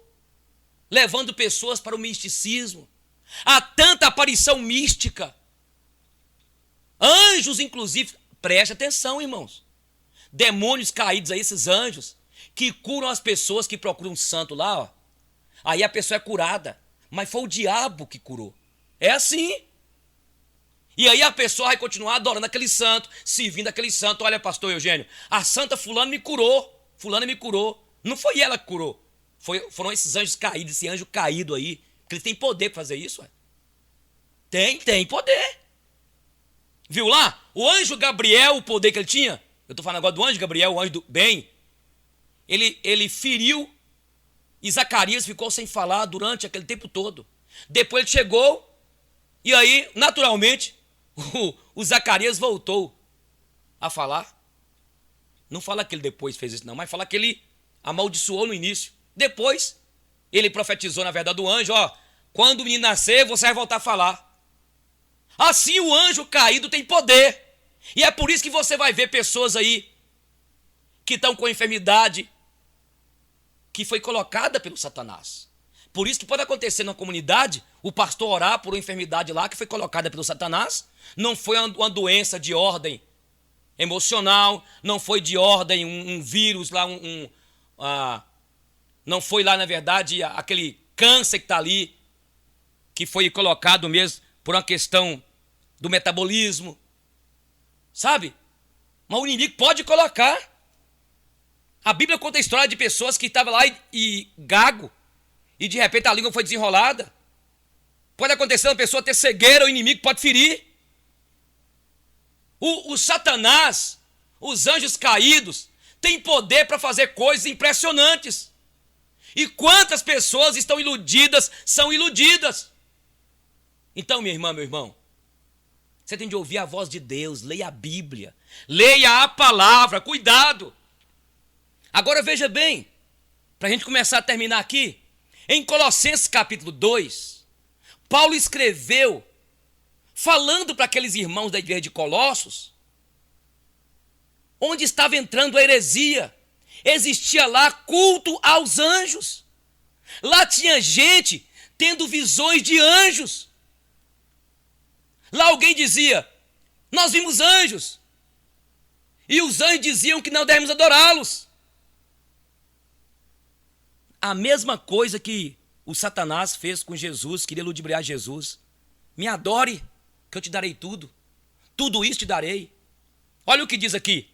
levando pessoas para o misticismo. Há tanta aparição mística. Anjos, inclusive, preste atenção, irmãos. Demônios caídos aí, esses anjos, que curam as pessoas que procuram um santo lá, ó. Aí a pessoa é curada, mas foi o diabo que curou. É assim. E aí a pessoa vai continuar adorando aquele santo, servindo aquele santo. Olha, pastor Eugênio, a santa fulano me curou, fulano me curou. Não foi ela que curou, foram esses anjos caídos, esse anjo caído aí, que ele tem poder para fazer isso. Ué. Tem poder. Viu lá? O anjo Gabriel, o poder que ele tinha, eu estou falando agora do anjo Gabriel, o anjo do bem, ele feriu e Zacarias ficou sem falar durante aquele tempo todo. Depois ele chegou e aí, naturalmente, o Zacarias voltou a falar. Não fala que ele depois fez isso não, mas fala que ele amaldiçoou no início. Depois, ele profetizou na verdade do anjo, ó, quando o menino nascer, você vai voltar a falar. Assim o anjo caído tem poder. E é por isso que você vai ver pessoas aí que estão com enfermidade que foi colocada pelo Satanás. Por isso que pode acontecer na comunidade, o pastor orar por uma enfermidade lá que foi colocada pelo Satanás. Não foi uma doença de ordem emocional, não foi de ordem um vírus lá, não foi lá, na verdade, aquele câncer que está ali, que foi colocado mesmo por uma questão do metabolismo, sabe? Mas o inimigo pode colocar. A Bíblia conta a história de pessoas que estavam lá e gago, e de repente a língua foi desenrolada. Pode acontecer uma pessoa ter cegueira, o inimigo pode ferir. O Satanás, os anjos caídos, têm poder para fazer coisas impressionantes. E quantas pessoas estão iludidas, são iludidas. Então, minha irmã, meu irmão, você tem de ouvir a voz de Deus, leia a Bíblia, leia a palavra, cuidado. Agora veja bem, para a gente começar a terminar aqui, em Colossenses capítulo 2, Paulo escreveu, falando para aqueles irmãos da igreja de Colossos, onde estava entrando a heresia. Existia lá culto aos anjos. Lá tinha gente tendo visões de anjos. Lá alguém dizia, nós vimos anjos. E os anjos diziam que não devemos adorá-los. A mesma coisa que o Satanás fez com Jesus, queria ludibriar Jesus. Me adore, que eu te darei tudo. Tudo isso te darei. Olha o que diz aqui.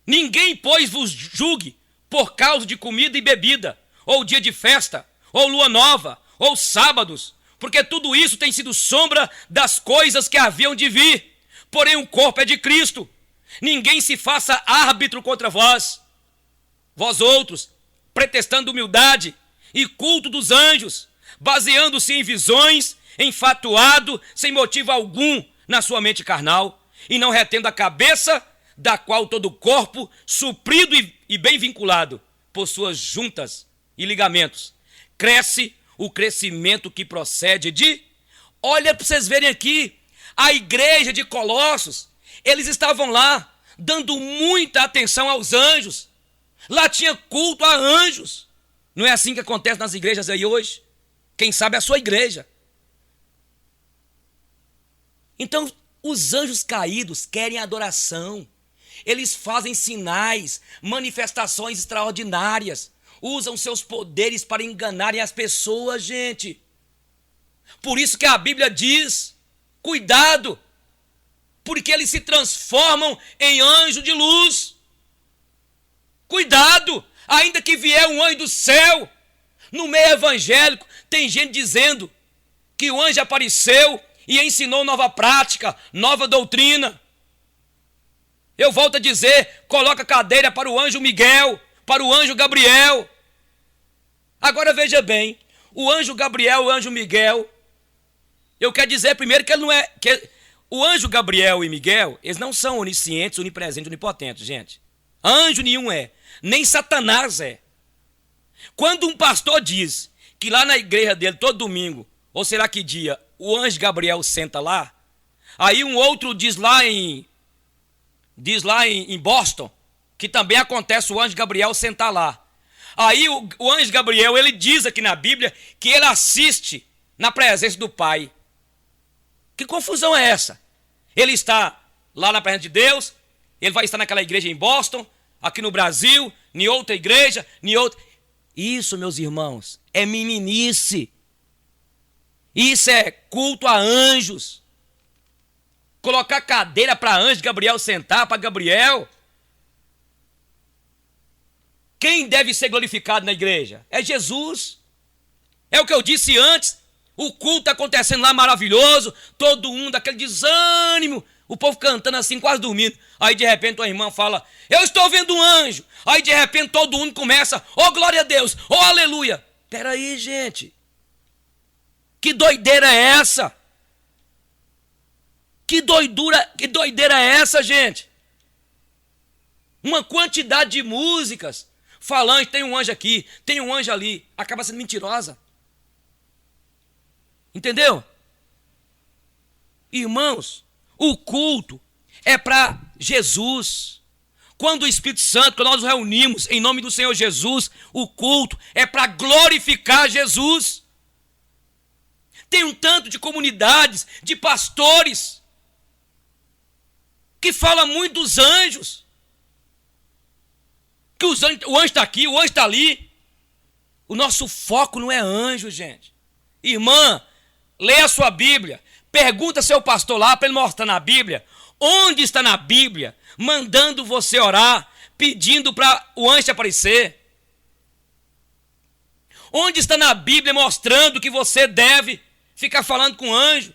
Ninguém, pois, vos julgue por causa de comida e bebida, ou dia de festa, ou lua nova, ou sábados, porque tudo isso tem sido sombra das coisas que haviam de vir. Porém o corpo é de Cristo. Ninguém se faça árbitro contra vós. Vós outros, pretextando humildade e culto dos anjos, baseando-se em visões, enfatuado, sem motivo algum na sua mente carnal, e não retendo a cabeça, da qual todo o corpo, suprido e bem vinculado por suas juntas e ligamentos, cresce o crescimento que procede de... Olha para vocês verem aqui, a igreja de Colossos, eles estavam lá, dando muita atenção aos anjos. Lá tinha culto a anjos. Não é assim que acontece nas igrejas aí hoje? Quem sabe é a sua igreja. Então, os anjos caídos querem adoração. Eles fazem sinais, manifestações extraordinárias. Usam seus poderes para enganarem as pessoas, gente. Por isso que a Bíblia diz, cuidado, porque eles se transformam em anjo de luz. Cuidado, ainda que vier um anjo do céu. No meio evangélico tem gente dizendo que o anjo apareceu e ensinou nova prática, nova doutrina. Eu volto a dizer, coloca cadeira para o anjo Miguel, para o anjo Gabriel. Agora veja bem, o anjo Gabriel, o anjo Miguel, eu quero dizer primeiro que ele não é... o anjo Gabriel e Miguel, eles não são oniscientes, onipresentes, onipotentes, gente. Anjo nenhum é, nem Satanás é. Quando um pastor diz que lá na igreja dele, todo domingo, ou será que dia, o anjo Gabriel senta lá, aí um outro diz lá em Boston, que também acontece o anjo Gabriel sentar lá. Aí o anjo Gabriel, ele diz aqui na Bíblia que ele assiste na presença do Pai. Que confusão é essa? Ele está lá na presença de Deus, ele vai estar naquela igreja em Boston, aqui no Brasil, em outra igreja, em outra... Isso, meus irmãos, é meninice. Isso é culto a anjos. Colocar cadeira para anjo, Gabriel sentar, para Gabriel. Quem deve ser glorificado na igreja? É Jesus. É o que eu disse antes. O culto está acontecendo lá maravilhoso. Todo mundo, aquele desânimo. O povo cantando assim, quase dormindo. Aí de repente uma irmã fala, eu estou vendo um anjo. Aí de repente todo mundo começa, oh glória a Deus, oh aleluia. Peraí, gente. Que doideira é essa? Que doideira é essa, gente? Uma quantidade de músicas falando, tem um anjo aqui, tem um anjo ali, acaba sendo mentirosa. Entendeu? Irmãos, o culto é para Jesus. Quando o Espírito Santo, quando nós nos reunimos em nome do Senhor Jesus, o culto é para glorificar Jesus. Tem um tanto de comunidades, de pastores, que fala muito dos anjos. Que o anjo está aqui, o anjo está ali. O nosso foco não é anjo, gente. Irmã, leia a sua Bíblia. Pergunta ao seu pastor lá para ele mostrar na Bíblia. Onde está na Bíblia mandando você orar, pedindo para o anjo aparecer? Onde está na Bíblia mostrando que você deve ficar falando com o anjo?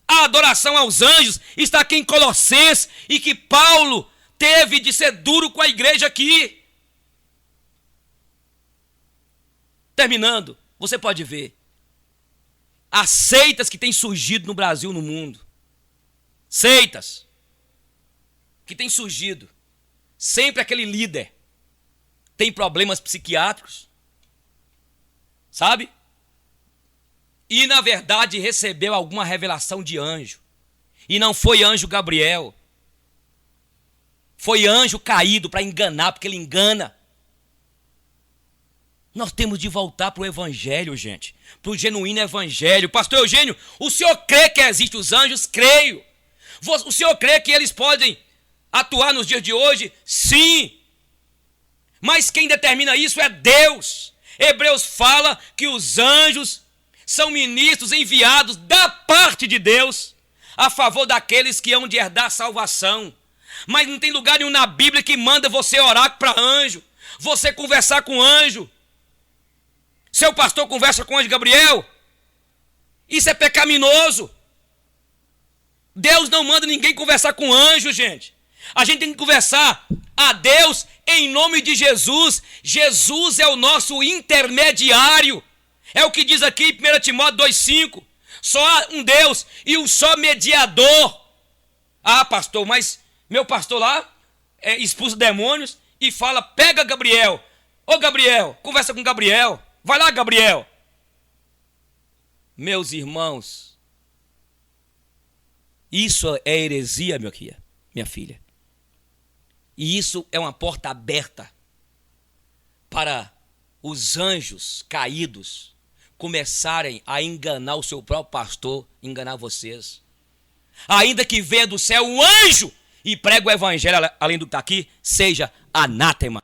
A adoração aos anjos está aqui em Colossenses e que Paulo teve de ser duro com a igreja aqui. Terminando, você pode ver as seitas que têm surgido no Brasil, no mundo. Seitas que têm surgido. Sempre aquele líder tem problemas psiquiátricos, sabe? E na verdade recebeu alguma revelação de anjo. E não foi anjo Gabriel. Foi anjo caído para enganar, porque ele engana. Nós temos de voltar para o evangelho, gente. Para o genuíno evangelho. Pastor Eugênio, o senhor crê que existem os anjos? Creio. O senhor crê que eles podem atuar nos dias de hoje? Sim. Mas quem determina isso é Deus. Hebreus fala que os anjos são ministros enviados da parte de Deus a favor daqueles que hão de herdar a salvação. Mas não tem lugar nenhum na Bíblia que manda você orar para anjo, você conversar com anjo. Seu pastor conversa com o anjo Gabriel? Isso é pecaminoso. Deus não manda ninguém conversar com anjo, gente. A gente tem que conversar a Deus em nome de Jesus. Jesus é o nosso intermediário. É o que diz aqui em 1 Timóteo 2,5. Só há um Deus e um só mediador. Ah, pastor, mas meu pastor lá expulsa demônios e fala, pega Gabriel. Ô Gabriel, conversa com Gabriel. Vai lá, Gabriel. Meus irmãos, isso é heresia, minha filha. E isso é uma porta aberta para os anjos caídos começarem a enganar o seu próprio pastor, enganar vocês. Ainda que venha do céu um anjo e pregue o evangelho além do que está aqui, seja anátema.